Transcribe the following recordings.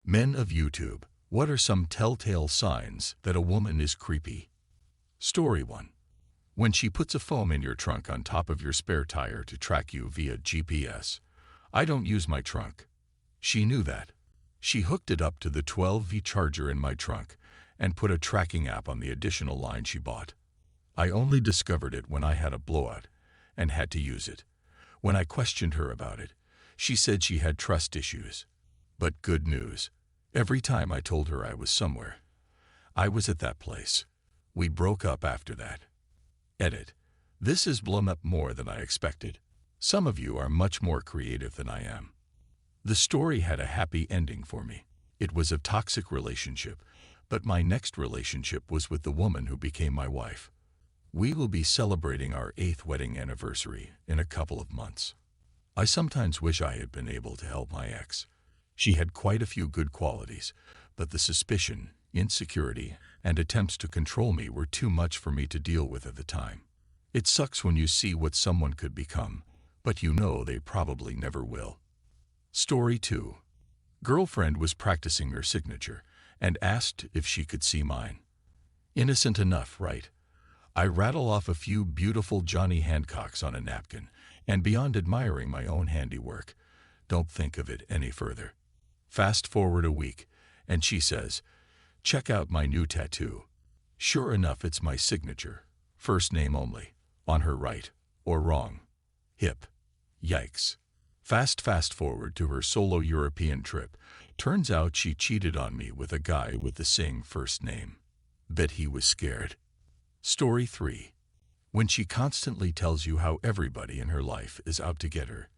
Men of YouTube, what are some telltale signs that a woman is creepy? Story 1. When she puts a foam in your trunk on top of your spare tire to track you via GPS. I don't use my trunk. She knew that. She hooked it up to the 12V charger in my trunk and put a tracking app on the additional line she bought. I only discovered it when I had a blowout and had to use it. When I questioned her about it, she said she had trust issues. But good news. Every time I told her I was somewhere, I was at that place. We broke up after that. Edit. This has blown up more than I expected. Some of you are much more creative than I am. The story had a happy ending for me. It was a toxic relationship, but my next relationship was with the woman who became my wife. We will be celebrating our 8th wedding anniversary in a couple of months. I sometimes wish I had been able to help my ex. She had quite a few good qualities, but the suspicion, insecurity, and attempts to control me were too much for me to deal with at the time. It sucks when you see what someone could become, but you know they probably never will. Story 2. Girlfriend was practicing her signature and asked if she could see mine. Innocent enough, right? I rattle off a few beautiful Johnny Hancocks on a napkin, and beyond admiring my own handiwork, don't think of it any further. Fast forward a week, and she says, "Check out my new tattoo." Sure enough, it's my signature, first name only, on her right, or wrong, hip. Yikes. Fast forward to her solo European trip. Turns out she cheated on me with a guy with the same first name. Bet he was scared. Story 3. When she constantly tells you how everybody in her life is out to get her,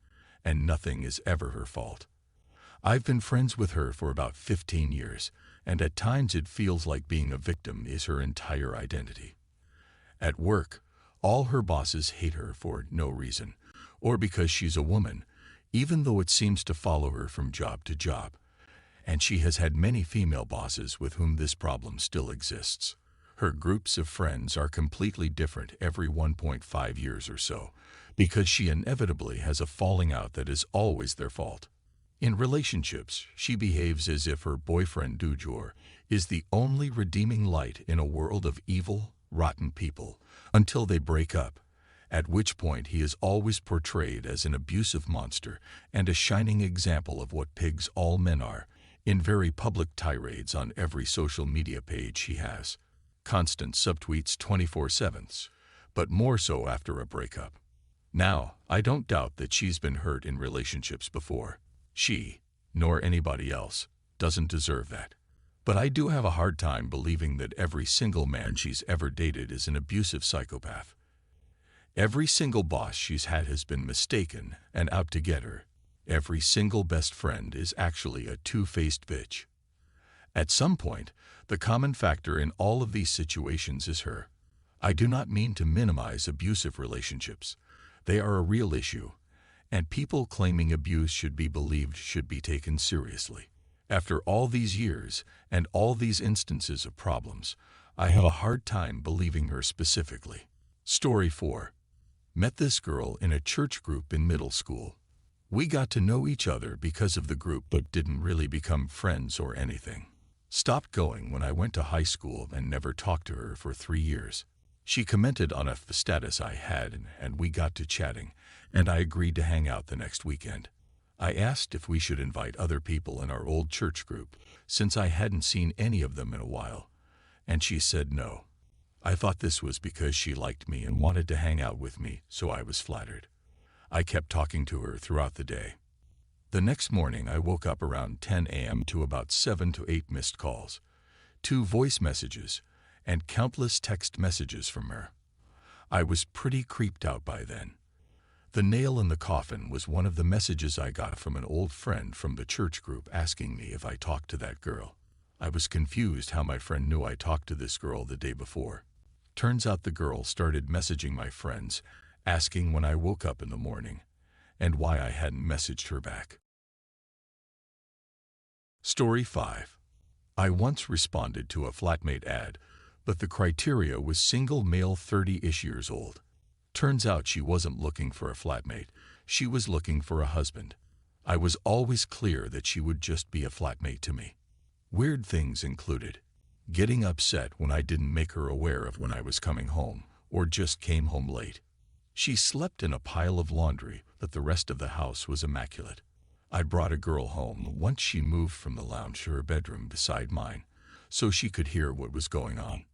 and nothing is ever her fault. I've been friends with her for about 15 years, and at times it feels like being a victim is her entire identity. At work, all her bosses hate her for no reason, or because she's a woman, even though it seems to follow her from job to job. And she has had many female bosses with whom this problem still exists. Her groups of friends are completely different every 1.5 years or so, because she inevitably has a falling out that is always their fault. In relationships, she behaves as if her boyfriend du jour is the only redeeming light in a world of evil, rotten people, until they break up, at which point he is always portrayed as an abusive monster and a shining example of what pigs all men are, in very public tirades on every social media page he has. Constant subtweets 24/7, but more so after a breakup. Now, I don't doubt that she's been hurt in relationships before. She, nor anybody else, doesn't deserve that. But I do have a hard time believing that every single man she's ever dated is an abusive psychopath. Every single boss she's had has been mistaken and out to get her. Every single best friend is actually a two-faced bitch. At some point, the common factor in all of these situations is her. I do not mean to minimize abusive relationships. They are a real issue, and people claiming abuse should be believed should be taken seriously. After all these years and all these instances of problems, I have a hard time believing her specifically. Story 4. Met this girl in a church group in middle school. We got to know each other because of the group but didn't really become friends or anything. Stopped going when I went to high school and never talked to her for 3 years. She commented on a status I had and we got to chatting, and I agreed to hang out the next weekend. I asked if we should invite other people in our old church group, since I hadn't seen any of them in a while, and she said no. I thought this was because she liked me and wanted to hang out with me, so I was flattered. I kept talking to her throughout the day. The next morning I woke up around 10 a.m. to about 7 to 8 missed calls, 2 voice messages, and countless text messages from her. I was pretty creeped out by then. The nail in the coffin was one of the messages I got from an old friend from the church group asking me if I talked to that girl. I was confused how my friend knew I talked to this girl the day before. Turns out the girl started messaging my friends, asking when I woke up in the morning, and why I hadn't messaged her back. Story 5. I once responded to a flatmate ad, but the criteria was single male 30-ish years old. Turns out she wasn't looking for a flatmate, she was looking for a husband. I was always clear that she would just be a flatmate to me. Weird things included getting upset when I didn't make her aware of when I was coming home, or just came home late. She slept in a pile of laundry, but the rest of the house was immaculate. I brought a girl home once she moved from the lounge to her bedroom beside mine, so she could hear what was going on.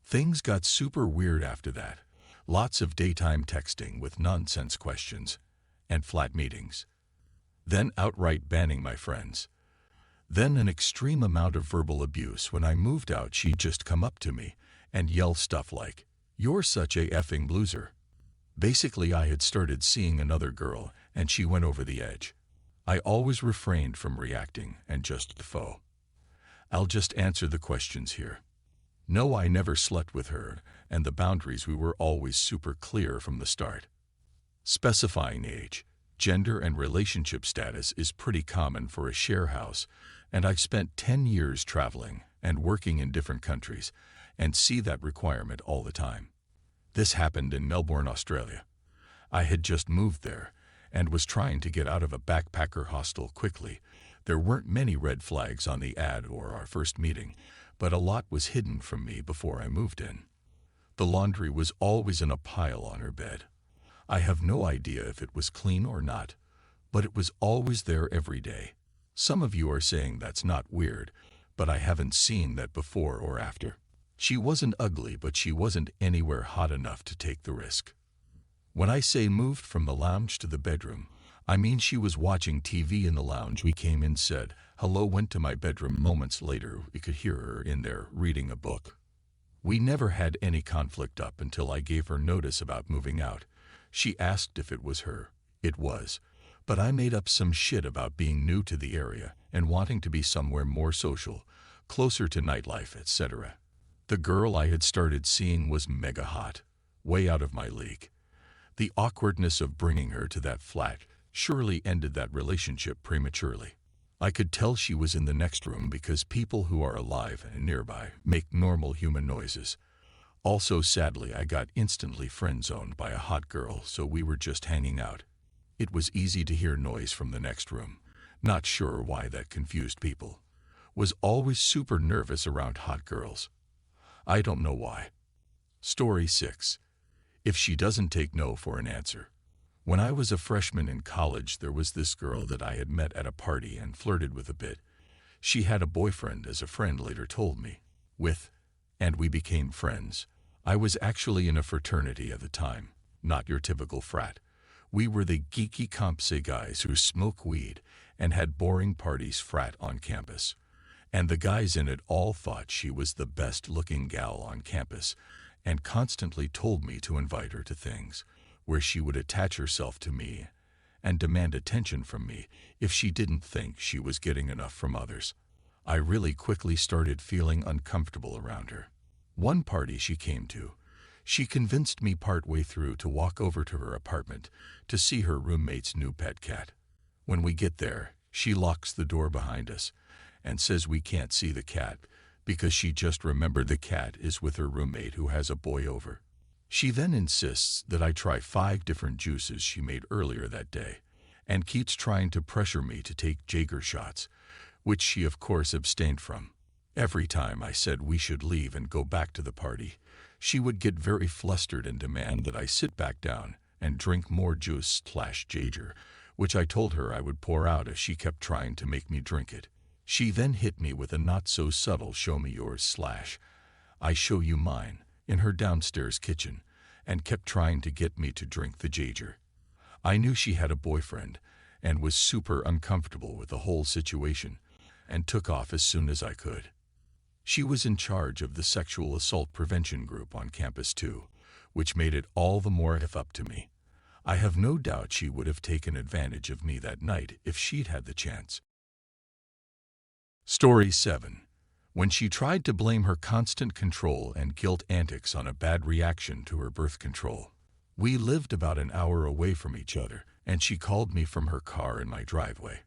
Things got super weird after that. Lots of daytime texting with nonsense questions, and flat meetings. Then outright banning my friends. Then an extreme amount of verbal abuse. When I moved out, she'd just come up to me and yell stuff like, "You're such a effing loser." Basically, I had started seeing another girl, and she went over the edge. I always refrained from reacting and just foe. I'll just answer the questions here. No, I never slept with her, and the boundaries we were always super clear from the start. Specifying age, gender, and relationship status is pretty common for a share house, and I've spent 10 years traveling and working in different countries, and see that requirement all the time. This happened in Melbourne, Australia. I had just moved there and was trying to get out of a backpacker hostel quickly. There weren't many red flags on the ad or our first meeting, but a lot was hidden from me before I moved in. The laundry was always in a pile on her bed. I have no idea if it was clean or not, but it was always there every day. Some of you are saying that's not weird, but I haven't seen that before or after. She wasn't ugly, but she wasn't anywhere hot enough to take the risk. When I say moved from the lounge to the bedroom, I mean she was watching TV in the lounge. We came in, said hello, went to my bedroom. Moments later, we could hear her in there reading a book. We never had any conflict up until I gave her notice about moving out. She asked if it was her. It was. But I made up some shit about being new to the area and wanting to be somewhere more social, closer to nightlife, etc. The girl I had started seeing was mega hot, way out of my league. The awkwardness of bringing her to that flat surely ended that relationship prematurely. I could tell she was in the next room because people who are alive and nearby make normal human noises. Also, sadly, I got instantly friend-zoned by a hot girl, so we were just hanging out. It was easy to hear noise from the next room. Not sure why that confused people. Was always super nervous around hot girls. I don't know why. Story 6. If she doesn't take no for an answer. When I was a freshman in college, there was this girl that I had met at a party and flirted with a bit. She had a boyfriend, as a friend later told me, and we became friends. I was actually in a fraternity at the time, not your typical frat. We were the geeky compse guys who smoke weed and had boring parties frat on campus. And the guys in it all thought she was the best-looking gal on campus and constantly told me to invite her to things where she would attach herself to me and demand attention from me if she didn't think she was getting enough from others. I really quickly started feeling uncomfortable around her. One party she came to, she convinced me partway through to walk over to her apartment to see her roommate's new pet cat. When we get there, she locks the door behind us and says we can't see the cat because she just remembered the cat is with her roommate who has a boy over. She then insists that I try 5 different juices she made earlier that day and keeps trying to pressure me to take Jaeger shots, which she of course abstained from. Every time I said we should leave and go back to the party, she would get very flustered and demand that I sit back down and drink more juice/Jaeger, which I told her I would pour out if she kept trying to make me drink it. She then hit me with a not-so-subtle show me yours/I show you mine in her downstairs kitchen and kept trying to get me to drink the Jaeger. I knew she had a boyfriend and was super uncomfortable with the whole situation and took off as soon as I could. She was in charge of the sexual assault prevention group on campus too, which made it all the more up to me. I have no doubt she would have taken advantage of me that night if she'd had the chance. Story 7. When she tried to blame her constant control and guilt antics on a bad reaction to her birth control. We lived about an hour away from each other, and she called me from her car in my driveway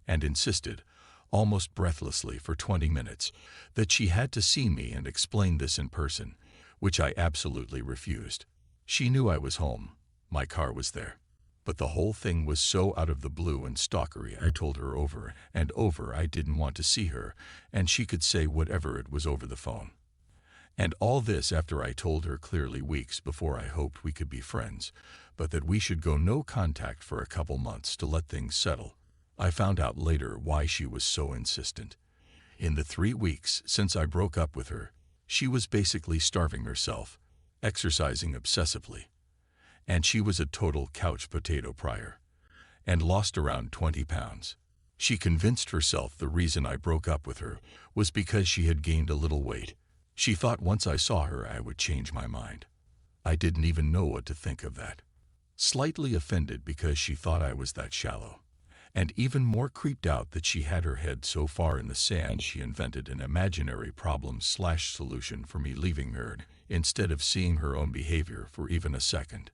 and insisted, almost breathlessly for 20 minutes, that she had to see me and explain this in person, which I absolutely refused. She knew I was home. My car was there. But the whole thing was so out of the blue and stalkery. I told her over and over I didn't want to see her, and she could say whatever it was over the phone. And all this after I told her clearly weeks before I hoped we could be friends, but that we should go no contact for a couple months to let things settle. I found out later why she was so insistent. In the 3 weeks since I broke up with her, she was basically starving herself, exercising obsessively. And she was a total couch potato prior, and lost around 20 pounds. She convinced herself the reason I broke up with her was because she had gained a little weight. She thought once I saw her I would change my mind. I didn't even know what to think of that. Slightly offended because she thought I was that shallow. And even more creeped out that she had her head so far in the sand she invented an imaginary problem/solution for me leaving her instead of seeing her own behavior for even a second.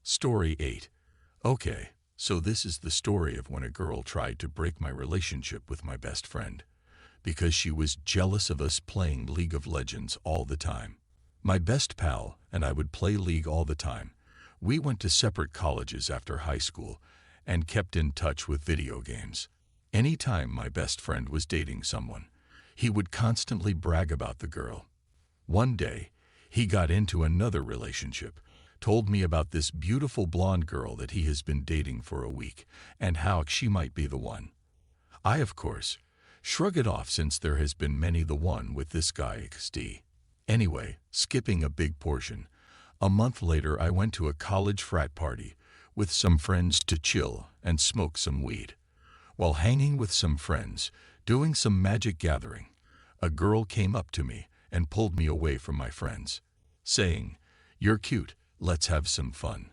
Story 8. Okay, so this is the story of when a girl tried to break my relationship with my best friend, because she was jealous of us playing League of Legends all the time. My best pal and I would play League all the time. We went to separate colleges after high school and kept in touch with video games. Anytime my best friend was dating someone, he would constantly brag about the girl. One day, he got into another relationship, told me about this beautiful blonde girl that he has been dating for a week and how she might be the one. I, of course, shrug it off since there has been many the one with this guy XD. Anyway, skipping a big portion, a month later I went to a college frat party with some friends to chill and smoke some weed. While hanging with some friends, doing some magic gathering, a girl came up to me and pulled me away from my friends, saying, "You're cute, let's have some fun."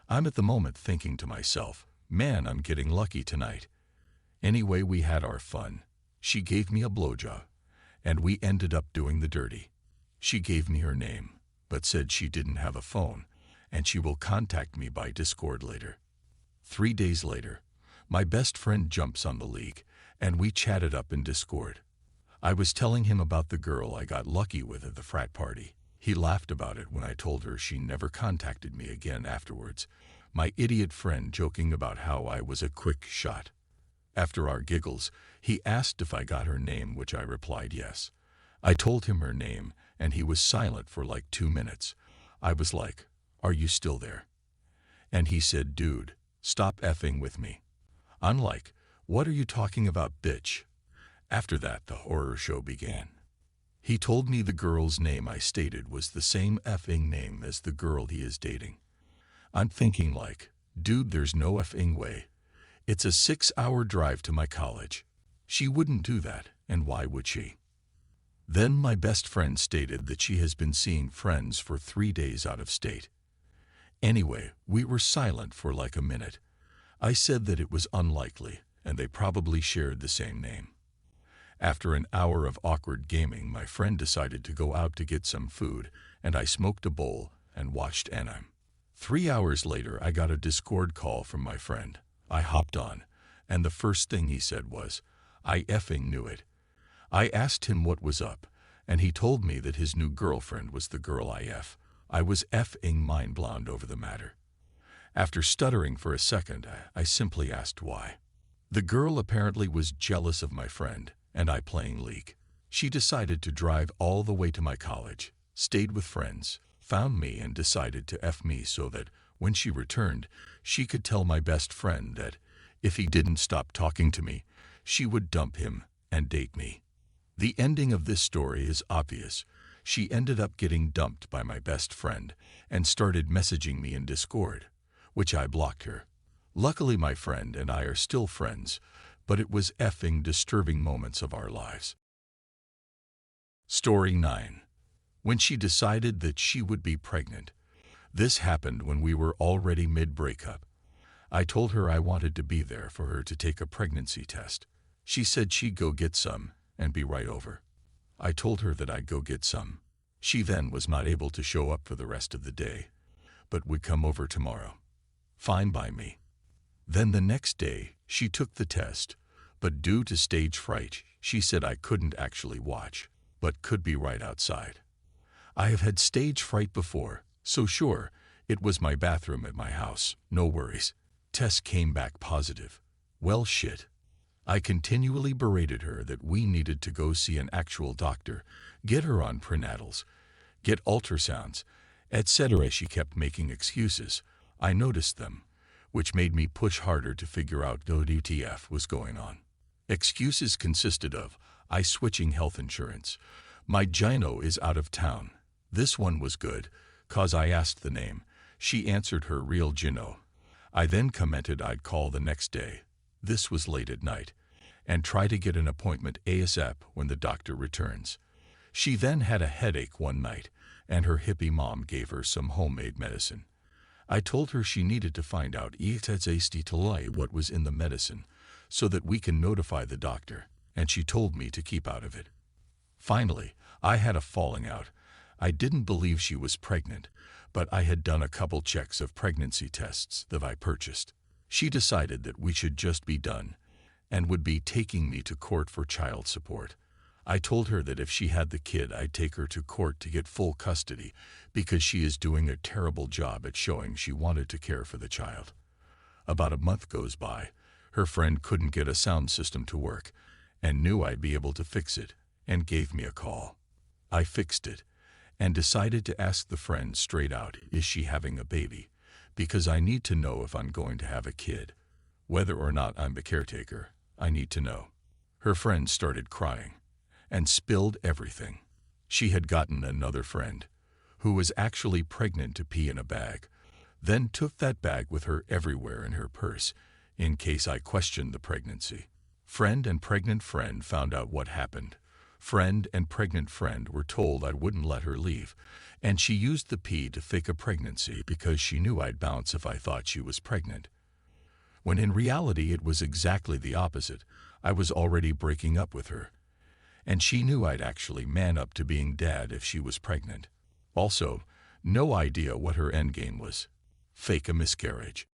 I'm at the moment thinking to myself, man, I'm getting lucky tonight. Anyway, we had our fun. She gave me a blowjob, and we ended up doing the dirty. She gave me her name, but said she didn't have a phone, and she will contact me by Discord later. 3 days later, my best friend jumps on the League, and we chatted up in Discord. I was telling him about the girl I got lucky with at the frat party. He laughed about it when I told her she never contacted me again afterwards, my idiot friend joking about how I was a quick shot. After our giggles, he asked if I got her name, which I replied yes. I told him her name, and he was silent for like 2 minutes. I was like, "Are you still there?" And he said, "Dude, stop effing with me." I'm like, "What are you talking about, bitch?" After that, the horror show began. He told me the girl's name I stated was the same effing name as the girl he is dating. I'm thinking like, dude, there's no effing way. It's a 6-hour drive to my college. She wouldn't do that, and why would she? Then my best friend stated that she has been seeing friends for 3 days out of state. Anyway, we were silent for like a minute. I said that it was unlikely, and they probably shared the same name. After an hour of awkward gaming, my friend decided to go out to get some food, and I smoked a bowl and watched anime. 3 hours later, I got a Discord call from my friend. I hopped on, and the first thing he said was, "I effing knew it." I asked him what was up, and he told me that his new girlfriend was the girl I was effing mind-blown over the matter. After stuttering for a second, I simply asked why. The girl apparently was jealous of my friend and I playing League. She decided to drive all the way to my college, stayed with friends, found me and decided to F me so that, when she returned, she could tell my best friend that, if he didn't stop talking to me, she would dump him and date me. The ending of this story is obvious. She ended up getting dumped by my best friend and started messaging me in Discord, which I blocked her. Luckily, my friend and I are still friends, but it was effing disturbing moments of our lives. Story 9. When she decided that she would be pregnant. This happened when we were already mid-breakup. I told her I wanted to be there for her to take a pregnancy test. She said she'd go get some and be right over. I told her that I'd go get some. She then was not able to show up for the rest of the day, but would come over tomorrow. Fine by me. Then the next day, she took the test, but due to stage fright, she said I couldn't actually watch, but could be right outside. I have had stage fright before, so sure, it was my bathroom at my house, no worries. Test came back positive. Well, shit. I continually berated her that we needed to go see an actual doctor, get her on prenatals, get ultrasounds, etc. She kept making excuses. I noticed them, which made me push harder to figure out what WTF was going on. Excuses consisted of, I switching health insurance. My gyno is out of town. This one was good, cause I asked the name. She answered her real gyno. I then commented I'd call the next day. This was late at night. And try to get an appointment ASAP when the doctor returns. She then had a headache one night, and her hippie mom gave her some homemade medicine. I told her she needed to find out what was in the medicine, so that we can notify the doctor, and she told me to keep out of it. Finally, I had a falling out. I didn't believe she was pregnant, but I had done a couple checks of pregnancy tests that I purchased. She decided that we should just be done, and would be taking me to court for child support. I told her that if she had the kid, I'd take her to court to get full custody, because she is doing a terrible job at showing she wanted to care for the child. About a month goes by. Her friend couldn't get a sound system to work, and knew I'd be able to fix it, and gave me a call. I fixed it, and decided to ask the friend straight out, is she having a baby? Because I need to know if I'm going to have a kid. Whether or not I'm the caretaker, I need to know. Her friend started crying, and spilled everything. She had gotten another friend, who was actually pregnant, to pee in a bag, then took that bag with her everywhere in her purse, in case I questioned the pregnancy. Friend and pregnant friend found out what happened. Friend and pregnant friend were told I wouldn't let her leave, and she used the pee to fake a pregnancy because she knew I'd bounce if I thought she was pregnant. When in reality it was exactly the opposite. I was already breaking up with her, and she knew I'd actually man up to being dad if she was pregnant. Also, no idea what her endgame was. Fake a miscarriage.